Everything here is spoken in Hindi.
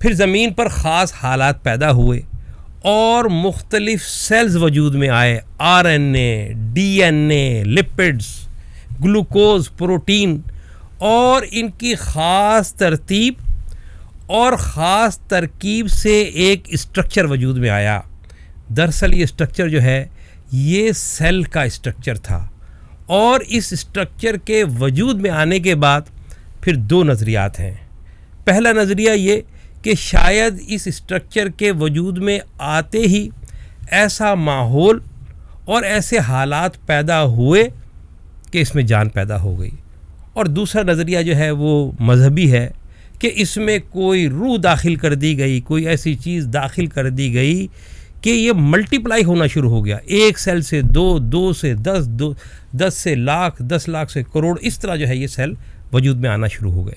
फिर ज़मीन पर ख़ास हालात पैदा हुए और मुख्तलिफ़ सेल्स वजूद में आए, RNA, DNA, lipids, glucose, protein, और इनकी ख़ास तरतीब और ख़ास तरकीब से एक स्ट्रक्चर वजूद में आया। दरअसल ये स्ट्रक्चर जो है ये सेल का स्ट्रक्चर था, और इस स्ट्रक्चर के वजूद में आने के बाद फिर दो नज़रियात हैं। पहला नज़रिया ये कि शायद इस स्ट्रक्चर के वजूद में आते ही ऐसा माहौल और ऐसे हालात पैदा हुए कि इसमें जान पैदा हो गई, और दूसरा नज़रिया जो है वो मजहबी है कि इसमें कोई रूह दाखिल कर दी गई, कोई ऐसी चीज़ दाखिल कर दी गई कि ये मल्टीप्लाई होना शुरू हो गया। एक सेल से दो, दो से 10, 10 से लाख, 10 लाख से करोड़, इस तरह जो है ये सेल वजूद में आना शुरू हो गए।